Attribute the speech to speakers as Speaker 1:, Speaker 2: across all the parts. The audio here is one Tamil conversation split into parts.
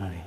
Speaker 1: ஹாய்.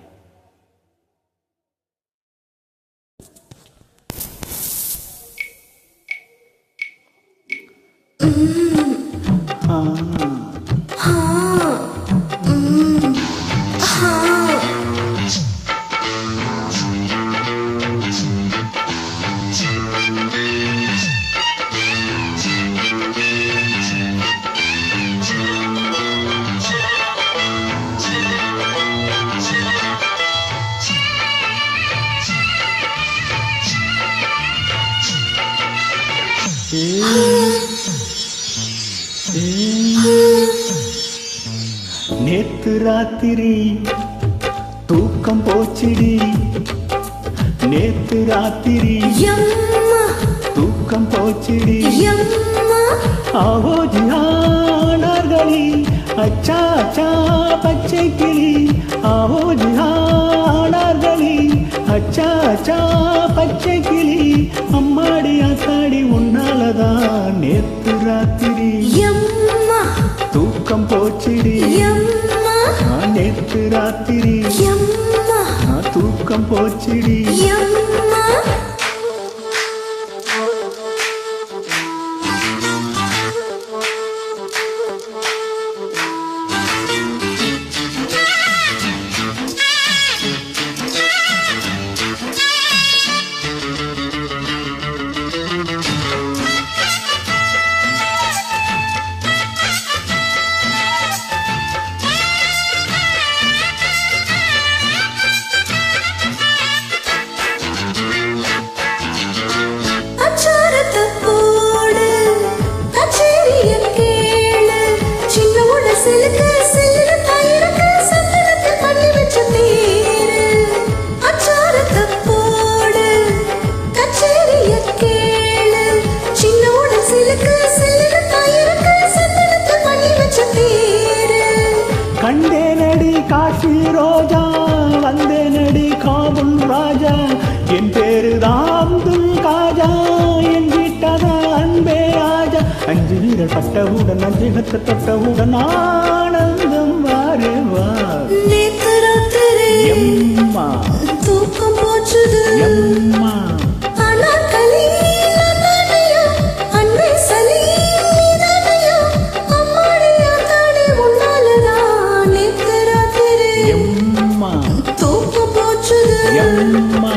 Speaker 1: நேத்து ராத்திரி தூக்கம் போச்சிடி, நேத்து ராத்திரி தூக்கம் போச்சிடி. ஆவோ ஜிஹானார்களி அச்சா அச்சா பச்சை கிளி, ஆவோ ஜிஹானார்களி அச்சா அச்சா பச்சை கிளி. அம்மாடி ஆத்தாடி உன்னாலதான் நேத்து ராத்திரி தூக்கம் போச்சிடி, நேத்து ராத்திரி தூக்கம் போச்சிடி. கண்டேனடி காசி ரோஜா, வந்தேனடி காபுல் ராஜா, என் பேரு தாம்துல் காஜா, என் வீட்டதா அன்பே ராஜா. அஞ்சு வீரர் பட்டவுடன் அஞ்சகத்தை தொட்டவுடன் ஆனந்தம் வாரேவா. எம்மா
Speaker 2: தூக்கம் போச்சுது
Speaker 1: எம்மா எம்மா.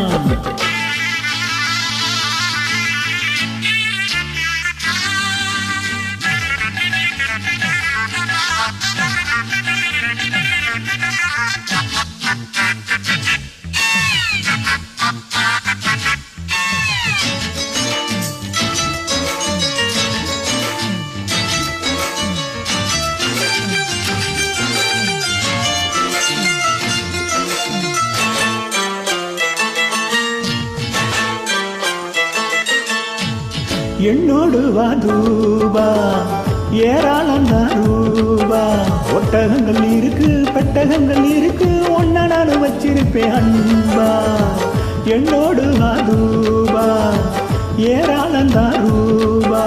Speaker 1: என்னோடு வாதூபா ஏராளம் ரூபா, ஒட்டகங்கள் இருக்கு பெட்டகங்கள் இருக்கு, ஒன்ன நான் வச்சிருப்பேன் அன்பா. என்னோடு வாதூபா ஏராளம் ரூபா,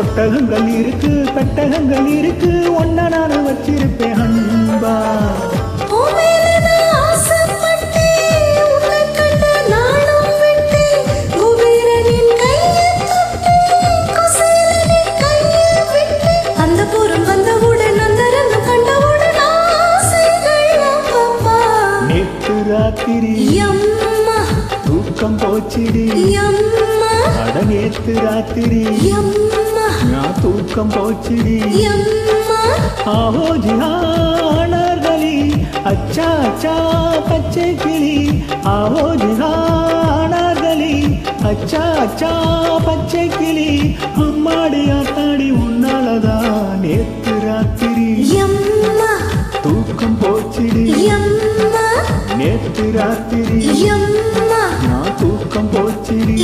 Speaker 1: ஒட்டகங்கள் இருக்கு பெட்டகங்கள் இருக்கு, ஒன்ன நான் வச்சிருப்பேன் அன்பா. ராத்திரி தூக்கம் போச்சிடி, அட நேத்து ராத்திரி நான் தூக்கம் போச்சிடி. ஆஹோ ஜிஹானார்களி அச்சா அச்சா பச்சை கிளி, ஆஹோ ஜிஹானார்களி அச்சா அச்சா பச்சை கிளி. அம்மாடி ஆத்தாடி உன்னாலதான் நேத்து ராத்திரி தூக்கம் போச்சிடி, நேத்து ராத்திரி நான் தூக்கம் போச்சிடி.